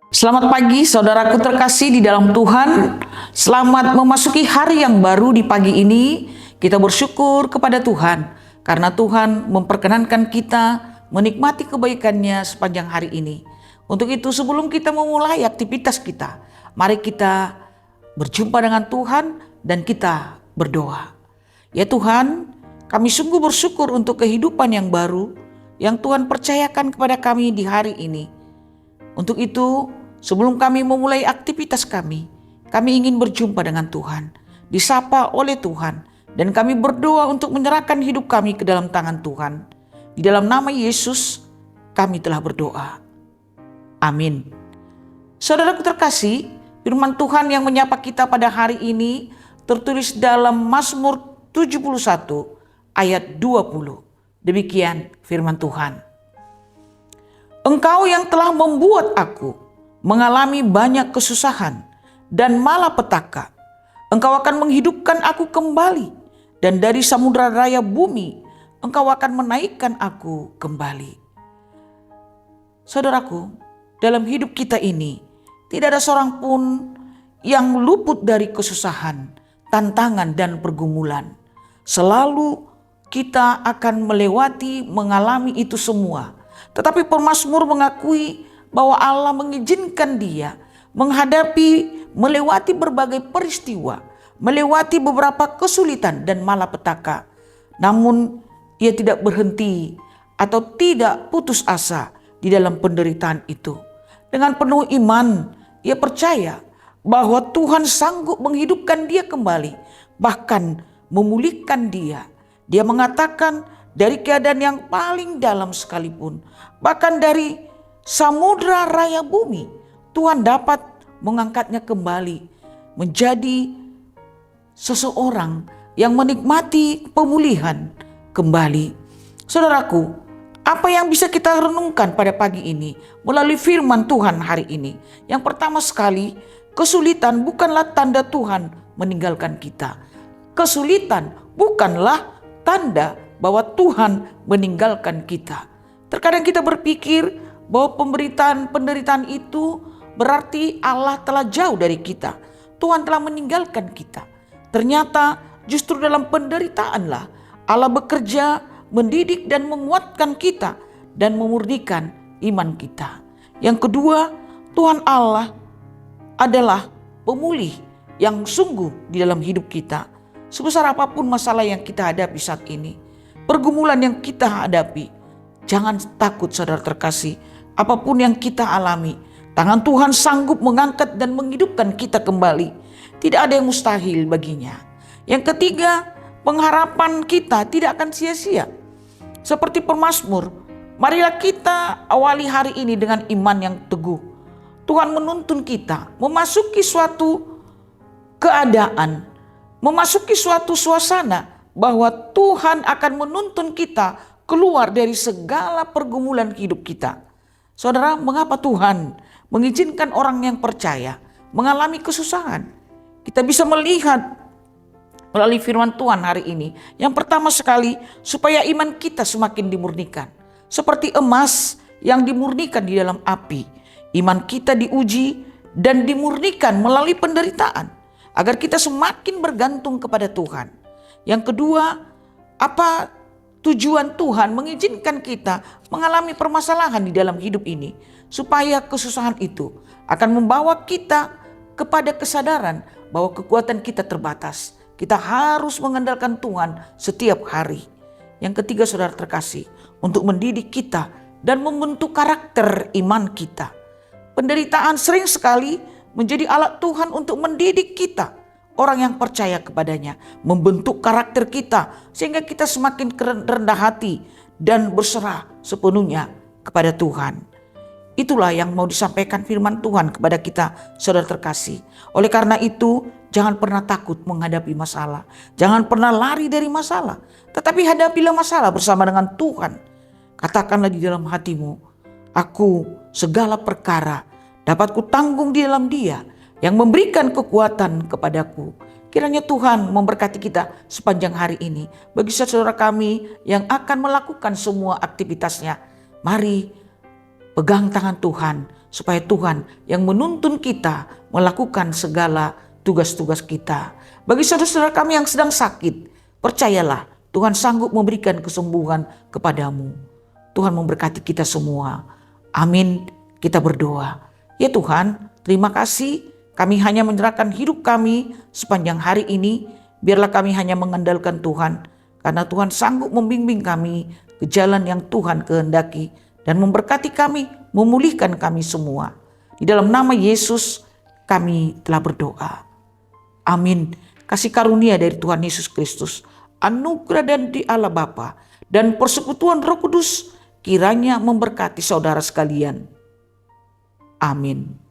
Selamat pagi saudaraku terkasih di dalam Tuhan. Selamat memasuki hari yang baru. Di pagi ini kita bersyukur kepada Tuhan karena Tuhan memperkenankan kita menikmati kebaikannya sepanjang hari ini. Untuk itu sebelum kita memulai aktivitas kita, mari kita berjumpa dengan Tuhan dan kita berdoa. Ya Tuhan, kami sungguh bersyukur untuk kehidupan yang baru yang Tuhan percayakan kepada kami di hari ini. Untuk itu, sebelum kami memulai aktivitas kami ingin berjumpa dengan Tuhan, disapa oleh Tuhan, dan kami berdoa untuk menyerahkan hidup kami ke dalam tangan Tuhan. Di dalam nama Yesus, kami telah berdoa. Amin. Saudaraku terkasih, firman Tuhan yang menyapa kita pada hari ini tertulis dalam Mazmur 71 ayat 20. Demikian firman Tuhan. Engkau yang telah membuat aku mengalami banyak kesusahan dan malapetaka. Engkau akan menghidupkan aku kembali, dan dari samudera raya bumi engkau akan menaikkan aku kembali. Saudaraku, dalam hidup kita ini tidak ada seorang pun yang luput dari kesusahan, tantangan dan pergumulan. Selalu kita akan mengalami itu semua. Tetapi pemazmur mengakui bahwa Allah mengizinkan dia melewati berbagai peristiwa, melewati beberapa kesulitan dan malapetaka. Namun ia tidak berhenti atau tidak putus asa di dalam penderitaan itu. Dengan penuh iman, ia percaya bahwa Tuhan sanggup menghidupkan dia kembali, bahkan memulihkan dia. Dia mengatakan, dari keadaan yang paling dalam sekalipun, bahkan dari samudra raya bumi, Tuhan dapat mengangkatnya kembali menjadi seseorang yang menikmati pemulihan kembali. Saudaraku, apa yang bisa kita renungkan pada pagi ini melalui firman Tuhan hari ini? Yang pertama sekali, kesulitan bukanlah tanda Tuhan meninggalkan kita. Kesulitan bukanlah tanda bahwa Tuhan meninggalkan kita. Terkadang kita berpikir bahwa penderitaan itu berarti Allah telah jauh dari kita. Tuhan telah meninggalkan kita. Ternyata justru dalam penderitaanlah Allah bekerja mendidik dan menguatkan kita dan memurnikan iman kita. Yang kedua, Tuhan Allah adalah pemulih yang sungguh di dalam hidup kita. Sebesar apapun masalah yang kita hadapi saat ini, pergumulan yang kita hadapi, jangan takut saudara terkasih. Apapun yang kita alami, tangan Tuhan sanggup mengangkat dan menghidupkan kita kembali. Tidak ada yang mustahil baginya. Yang ketiga, pengharapan kita tidak akan sia-sia. Seperti pemazmur, marilah kita awali hari ini dengan iman yang teguh. Tuhan menuntun kita memasuki suatu keadaan, memasuki suatu suasana bahwa Tuhan akan menuntun kita keluar dari segala pergumulan hidup kita. Saudara, mengapa Tuhan mengizinkan orang yang percaya mengalami kesusahan? Kita bisa melihat melalui firman Tuhan hari ini. Yang pertama sekali, supaya iman kita semakin dimurnikan. Seperti emas yang dimurnikan di dalam api. Iman kita diuji dan dimurnikan melalui penderitaan, agar kita semakin bergantung kepada Tuhan. Yang kedua, apa tujuan Tuhan mengizinkan kita mengalami permasalahan di dalam hidup ini? Supaya kesusahan itu akan membawa kita kepada kesadaran bahwa kekuatan kita terbatas. Kita harus mengandalkan Tuhan setiap hari. Yang ketiga, saudara terkasih, untuk mendidik kita dan membentuk karakter iman kita. Penderitaan sering sekali menjadi alat Tuhan untuk mendidik kita, orang yang percaya kepadanya, membentuk karakter kita sehingga kita semakin rendah hati dan berserah sepenuhnya kepada Tuhan. Itulah yang mau disampaikan firman Tuhan kepada kita, saudara terkasih. Oleh karena itu, jangan pernah takut menghadapi masalah. Jangan pernah lari dari masalah, tetapi hadapilah masalah bersama dengan Tuhan. Katakanlah di dalam hatimu, aku segala perkara dapat kutanggung di dalam Dia yang memberikan kekuatan kepadaku. Kiranya Tuhan memberkati kita sepanjang hari ini. Bagi saudara kami yang akan melakukan semua aktivitasnya, mari pegang tangan Tuhan supaya Tuhan yang menuntun kita melakukan segala tugas-tugas kita. Bagi saudara-saudara kami yang sedang sakit, percayalah Tuhan sanggup memberikan kesembuhan kepadamu. Tuhan memberkati kita semua. Amin. Kita berdoa. Ya Tuhan, terima kasih. Kami hanya menyerahkan hidup kami sepanjang hari ini. Biarlah kami hanya mengandalkan Tuhan. Karena Tuhan sanggup membimbing kami ke jalan yang Tuhan kehendaki. Dan memberkati kami, memulihkan kami semua. Di dalam nama Yesus kami telah berdoa. Amin. Kasih karunia dari Tuhan Yesus Kristus, anugerah dan di Allah Bapa, dan persekutuan Roh Kudus kiranya memberkati saudara sekalian. Amin.